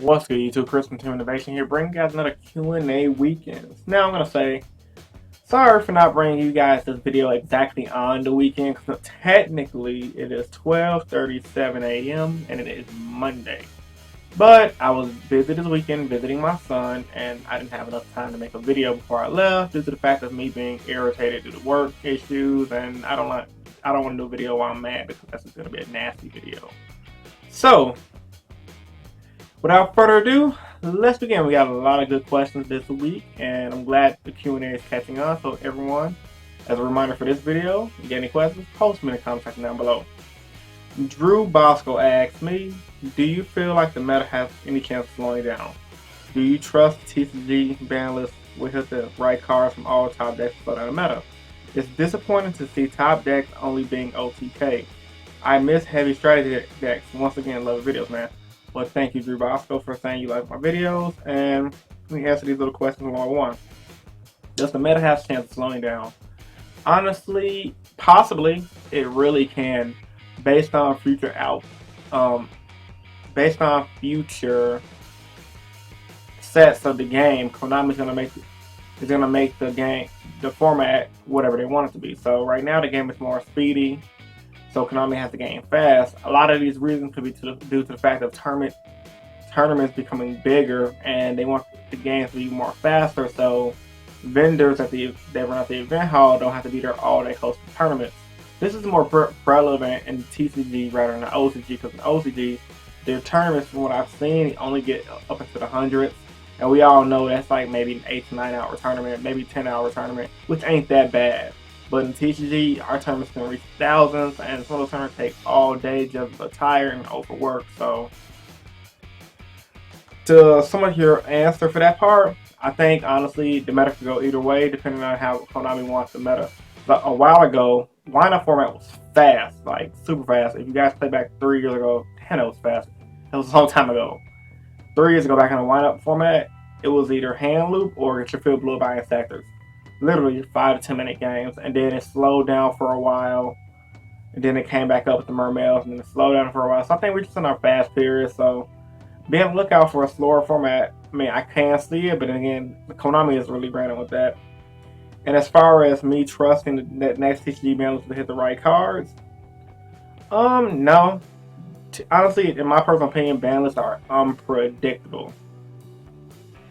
What's good, YouTube? Chris from Team Innovation here, bringing you guys another Q&A Weekends. Now, I'm going to say, sorry for not bringing you guys this video exactly on the weekend, because technically it is 12:37 a.m. and it is Monday. But I was busy this weekend visiting my son, and I didn't have enough time to make a video before I left due to the fact of me being irritated due to work issues, and I don't want to do a video while I'm mad because that's just going to be a nasty video. So, without further ado, let's begin. We got a lot of good questions this week, and I'm glad the Q&A is catching on. So everyone, as a reminder for this video, if you get any questions, post them in the comment section down below. Drew Bosco asks me, do you feel like the meta has any chance of slowing down? Do you trust TCG banlist will hit the right cards from all top decks to slow down the meta? It's disappointing to see top decks only being OTK. I miss heavy strategy decks. Once again, love the videos, man. Well, thank you, Drew Bosco, for saying you like my videos, and let me answer these little questions one by one. Does the meta have a chance of slowing down? Honestly, possibly. It really can, based on future sets of the game. Konami's gonna make the game, the format, whatever they want it to be. So right now, the game is more speedy. So Konami has the game fast. A lot of these reasons could be due to the fact of tournaments becoming bigger, and they want the games to be more faster. So vendors that run at the event hall don't have to be there all day hosting tournaments. This is more relevant in TCG rather than the OCG, because in OCG, their tournaments, from what I've seen, only get up into the hundreds, and we all know that's like maybe an 8 to 9 hour tournament, maybe 10-hour tournament, which ain't that bad. But in TCG, our tournaments can reach thousands, and some of those tournaments take all day just to tire and overwork. So, to sum up your answer for that part, I think honestly the meta could go either way depending on how Konami wants the meta. But a while ago, lineup format was fast, like super fast. If you guys play back 3 years ago, damn, it was fast. It was a long time ago. 3 years ago, back in the lineup format, it was either hand loop or get your field blew by insectors. Literally 5 to 10 minute games, and then it slowed down for a while, and then it came back up with the mermaids, and then it slowed down for a while. So I think we're just in our fast period. So be on the lookout for a slower format. I mean, I can see it, but then again, Konami is really branding with that. And as far as me trusting that next TCG balance to hit the right cards, no. Honestly, in my personal opinion, banlists are unpredictable.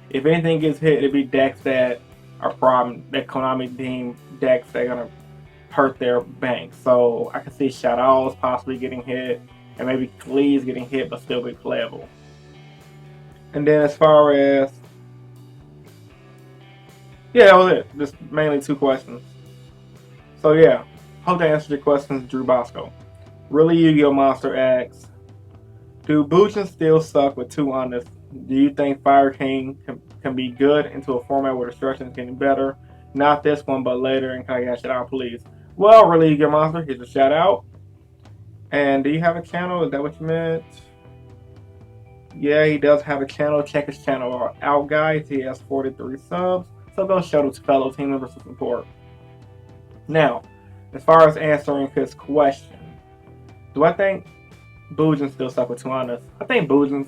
If anything gets hit, it'd be decks that are problem, that Konami deem decks that are gonna hurt their bank. So I can see Shadows possibly getting hit, and maybe Glees getting hit but still be playable. And then as far as, yeah, that was it. Just mainly 2 questions. So yeah, hope that answered your questions, Drew Bosco. Really Yu-Gi-Oh! Monster asks, do bujins still suck with 2 honest? Do you think Fire King can be good into a format where destruction is getting better? Not this one, but later, and can I get a shout out, please? Well, really Yu-Gi-Oh! Monster, here's a shout out. And do you have a channel? Is that what you meant? Yeah, he does have a channel. Check his channel out, guys. He has 43 subs. So go show those fellow team members some support. Now, as far as answering his question, do I think bujins still suck with 2 honest? I think bujins,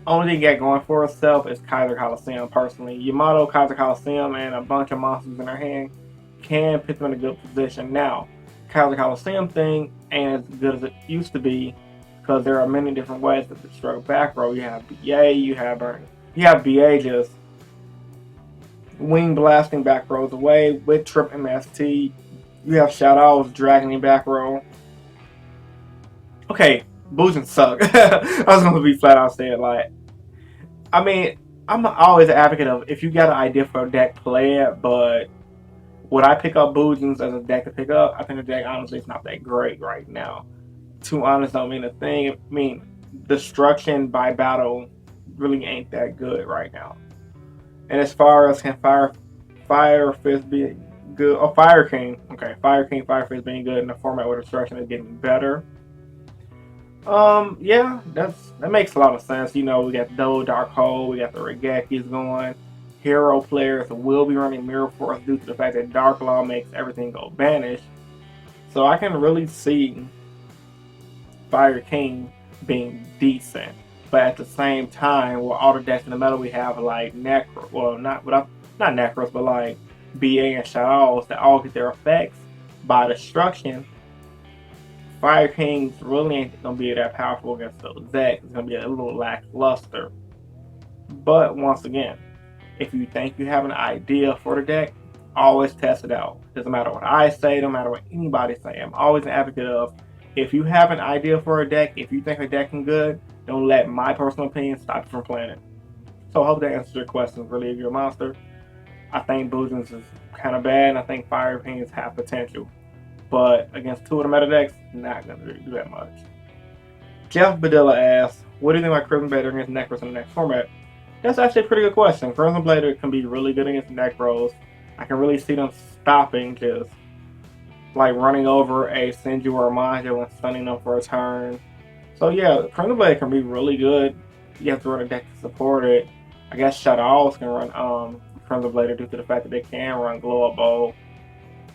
only thing he got going for itself is Kaiser Coliseum, personally. Yamato, Kaiser Coliseum, and a bunch of monsters in their hand can put them in a good position. Now, Kaiser Coliseum thing ain't as good as it used to be, because there are many different ways to destruct back row. You have BA, you have BA just wing blasting back rows away with trip MST. You have Shadows dragging back row. Okay, bujins suck. I was gonna be flat out saying, like, I mean, I'm always an advocate of, if you got an idea for a deck, play it, but would I pick up bujins as a deck to pick up? I think the deck honestly is not that great right now. 2 honest don't mean a thing. I mean, destruction by battle really ain't that good right now. And as far as can Fire Fist be good? Oh, Fire King. Okay, Fire King, Fire Fist being good in the format where destruction is getting better. Yeah, that makes a lot of sense. You know, we got Double Dark Hole, we got the Regekis going. Hero players will be running Mirror Force due to the fact that Dark Law makes everything go banish. So I can really see Fire King being decent. But at the same time, with all the decks in the middle, we have like Necro, well, not Necros, but like BA and Shadows that all get their effects by destruction. Fire Kings really ain't gonna be that powerful against those decks. It's gonna be a little lackluster. But once again, if you think you have an idea for the deck, always test it out. Doesn't matter what I say, no matter what anybody say. I'm always an advocate of, if you have an idea for a deck, if you think a deck is good, don't let my personal opinion stop you from playing it. So I hope that answers your questions. Really, if you're a monster, I think bujins is kind of bad, and I think Fire Kings have potential. But against two of the meta decks, not going to do that much. Jeff Badilla asks, what do you think about Crimson Blader against Nekroz in the next format? That's actually a pretty good question. Crimson Blader can be really good against Nekroz. I can really see them stopping, just like running over a Senju or a Manja and stunning them for a turn. So yeah, Crimson Blader can be really good. You have to run a deck to support it. I guess Shadows can run Crimson Blader due to the fact that they can run Glow Up Bowl.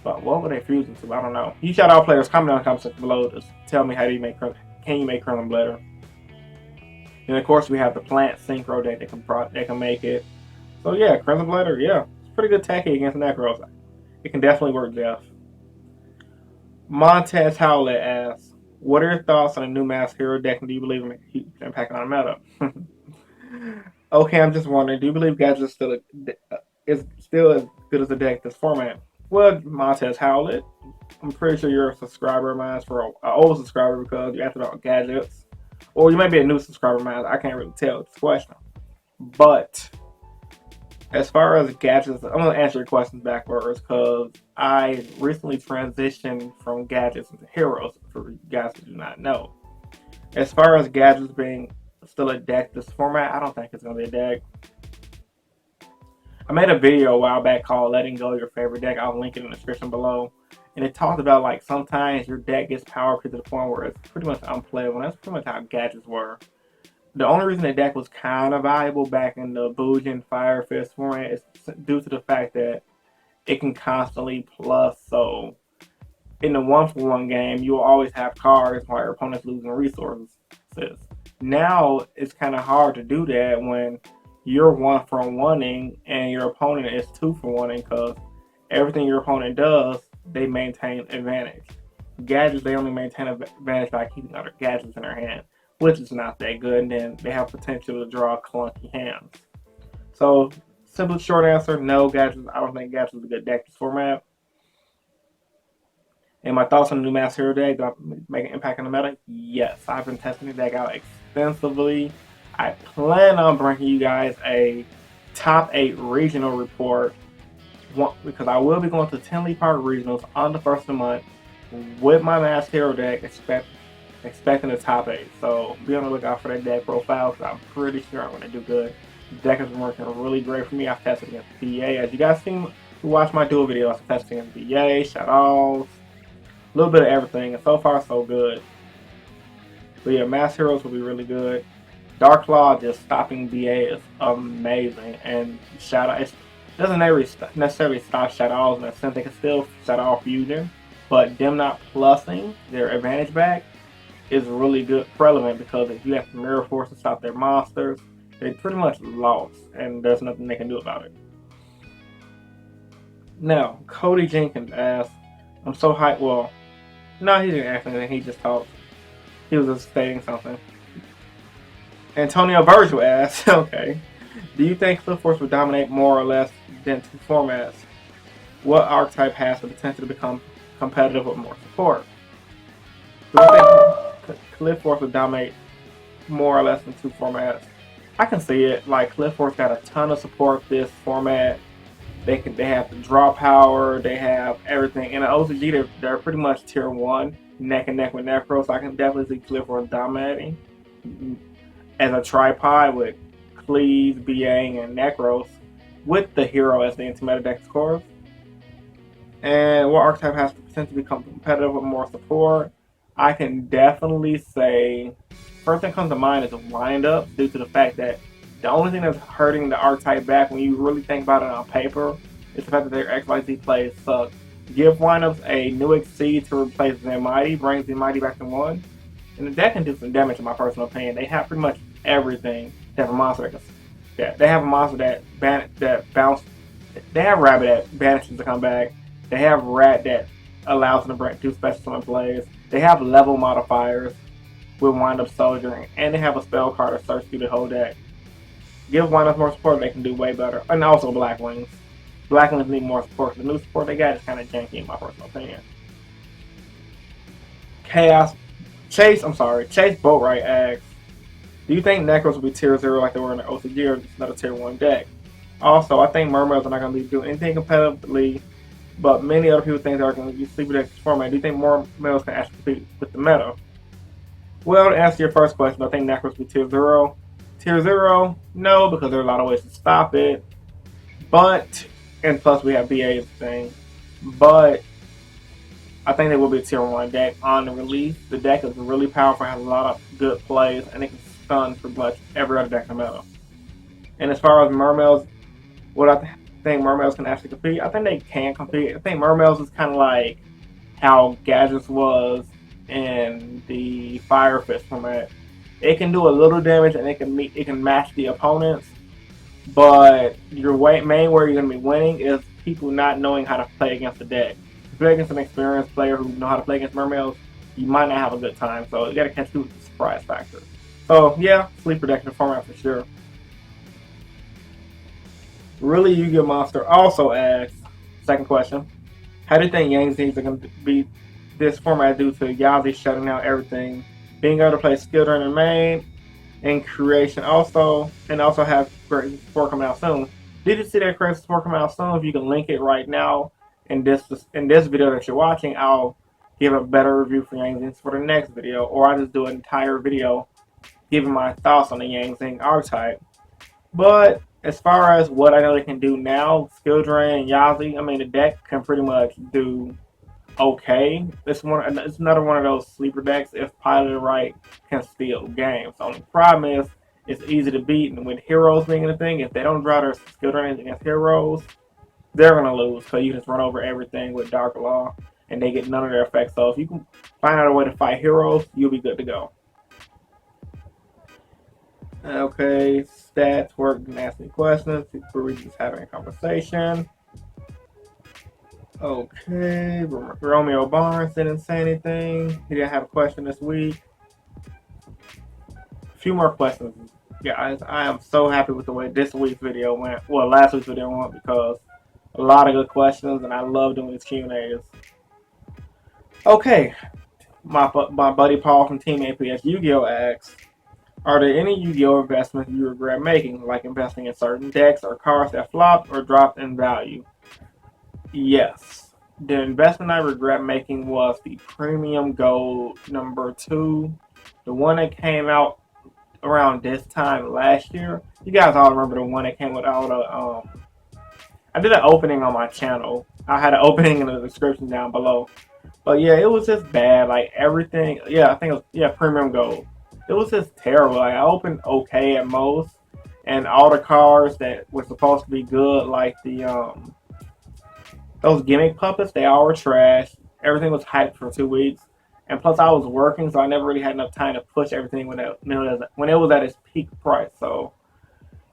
But what would they fuse into? I don't know. You Shadow players, comment down in the comment section below. Just tell me, how do you make can you make Crimson Blader? And of course we have the plant synchro deck that can make it. So yeah, Crimson Blader, yeah, it's pretty good techie against Nekroz. It can definitely work, Jeff. Montez Howlett asks, what are your thoughts on a new mass hero deck, and do you believe in huge impact on the meta? Okay, I'm just wondering, do you believe Gadget is still as good as a deck this format? Well, Montez Howlett, I'm pretty sure you're a subscriber of mine, for an old subscriber, because you asked about gadgets. Or you might be a new subscriber of mine. I can't really tell this question. But as far as gadgets, I'm going to answer your questions backwards, because I recently transitioned from gadgets into heroes, for you guys who do not know. As far as gadgets being still a deck this format, I don't think it's going to be a deck. I made a video a while back called Letting Go Your Favorite Deck. I'll link it in the description below. And it talked about, like, sometimes your deck gets power to the point where it's pretty much unplayable. And that's pretty much how gadgets were. The only reason the deck was kind of valuable back in the Bujin Fire Fist format is due to the fact that it can constantly plus. So in the 1-for-1 game, you'll always have cards while your opponent's losing resources. Now it's kind of hard to do that when you're 1-for-1ing and your opponent is 2-for-1ing, because everything your opponent does, they maintain advantage. Gadgets, they only maintain advantage by keeping other gadgets in their hand, which is not that good, and then they have potential to draw clunky hands. So, simple short answer, no, gadgets. I don't think gadgets is a good deck this format. And my thoughts on the new Mass Hero deck, do I make an impact on the meta? Yes, I've been testing the deck out extensively. I plan on bringing you guys a top 8 regional report, because I will be going to 10 League Park regionals on the 1st of the month with my Mass Hero deck, expecting the top 8. So be on the lookout for that deck profile, because I'm pretty sure I'm going to do good. The deck has been working really great for me. I've tested against BA. As you guys seen who watched my dual videos, I've tested against BA, Shadows, a little bit of everything, and so far so good. But yeah, Mass Heroes will be really good. Dark Claw just stopping BA is amazing, and Shadow, it doesn't necessarily stop Shadows in a sense. They can still Shadow fusion, but them not plussing their advantage back is really good, relevant, because if you have to Mirror Force to stop their monsters, they pretty much lost, and there's nothing they can do about it. Now, Cody Jenkins asks, I'm so hyped. Well, no, he didn't ask anything, he just talked. He was just stating something. Antonio Virgil asks, okay, do you think Cliff Force would dominate more or less than 2 formats? What archetype has the potential to become competitive with more support? Do you think Cliff Force would dominate more or less than 2 formats? I can see it. Like, Cliff Force got a ton of support this format. They have the draw power, they have everything. In the OCG, they're pretty much tier 1, neck and neck with Necroz. So I can definitely see Cliff Force dominating as a tripod with Cleave, BA, and Nekroz, with the hero as the anti-meta deck scores. And what archetype has the potential to become competitive with more support? I can definitely say, first thing comes to mind is wind-up, due to the fact that the only thing that's hurting the archetype back when you really think about it on paper is the fact that their XYZ plays suck. Give wind-ups a new Exceed to replace Zen Mighty, brings Zen Mighty back to 1, and the deck can do some damage in my personal opinion. They have pretty much everything. They have a monster they have a monster that bounce. They have rabbit that banishes to come back. They have rat that allows them to do special summon plays. They have level modifiers with wind up soldiering, and they have a spell card that search through the whole deck. Give wind up more support, they can do way better. And also Black Wings. Black Wings need more support. The new support they got is kind of janky in my personal opinion. Chase Boatwright asks, do you think Nekroz will be tier 0 like they were in the OCG, or just another tier 1 deck? Also, I think Mermaids are not going to be doing anything competitively, but many other people think they're going to be sleeper decks format. Do you think more males can actually compete with the meta? Well, to answer your first question, I think Nekroz will be tier 0. Tier 0, no, because there are a lot of ways to stop it. But, and plus we have BA's thing. But, I think they will be a tier 1 deck on the release. The deck is really powerful, has a lot of good plays, and it can stun pretty much every other deck in the meta. And as far as Mermaids, what I think Mermaids can actually compete, I think they can compete. I think Mermaids is kind of like how Gadgets was in the Fire Fist format. It can do a little damage and it can match the opponents, but your main way you're going to be winning is people not knowing how to play against the deck. If you play against an experienced player who know how to play against Mermaids, you might not have a good time. So you got to catch people with the surprise factor. So yeah, sleeper deck in the format for sure. Really Yu-Gi-Oh! Monster also asks, second question, how do you think Yang Zings are going to beat this format due to Yazi shutting down everything, being able to play skill during the main, and creation also, and also have great support coming out soon? Did you see that great support coming out soon? If you can link it right now in this video that you're watching, I'll give a better review for Yang Zings for the next video, or I'll just do an entire video giving my thoughts on the Yang Zing archetype. But as far as what I know they can do now, Skill Drain and Yazi, I mean, the deck can pretty much do okay. It's another one of those sleeper decks, if piloted right, can steal games. The only problem is it's easy to beat, and with heroes being the thing, if they don't draw their Skill Drains against heroes, they're going to lose, because you just run over everything with Dark Law, and they get none of their effects. So if you can find out a way to fight heroes, you'll be good to go. Okay, stats, work, and ask me questions. We're just having a conversation. Okay, Romeo Barnes didn't say anything. He didn't have a question this week. A few more questions. Guys, I am so happy with the way this week's video went. Well, last week's video went, because a lot of good questions, and I love doing these Q&As. Okay, my buddy Paul from Team APS Yu-Gi-Oh! Asks, are there any Yu-Gi-Oh! Investments you regret making, like investing in certain decks or cards that flopped or dropped in value? Yes. The investment I regret making was the Premium Gold #2. The one that came out around this time last year. You guys all remember the one that came with all the... I did an opening on my channel. I had an opening in the description down below. But yeah, it was just bad. Like everything... Yeah, I think it was... Premium Gold. It was just terrible. Like, I opened okay at most, and all the cards that were supposed to be good, like the those gimmick puppets, they all were trash. Everything was hyped for 2 weeks, and plus I was working, so I never really had enough time to push everything when it was at its peak price. So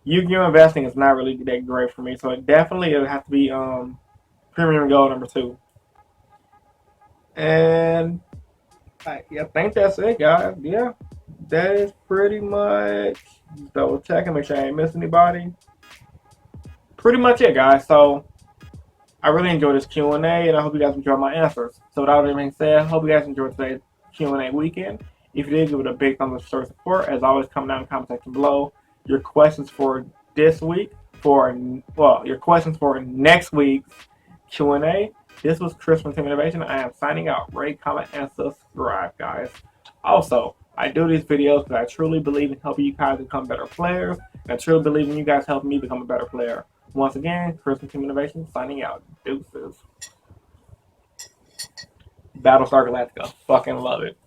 Yu-Gi-Oh! Investing is not really that great for me. So it would have to be Premium Gold #2. And I think that's it, guys. Yeah. That is pretty much, double checking, make sure I ain't missed anybody. Pretty much it, guys. So I really enjoyed this Q&A, and I hope you guys enjoyed my answers. So without that being said, I hope you guys enjoyed today's Q&A weekend. If you did, give it a big thumbs up to show support. As always, comment down in the comment section below your questions for this week, your questions for next week's Q&A. This was Chris from Team Innovation. I am signing out. Rate, comment, and subscribe, guys. Also, I do these videos because I truly believe in helping you guys become better players. And I truly believe in you guys helping me become a better player. Once again, Chris from Team Innovation signing out. Deuces. Battlestar Galactica. Fucking love it.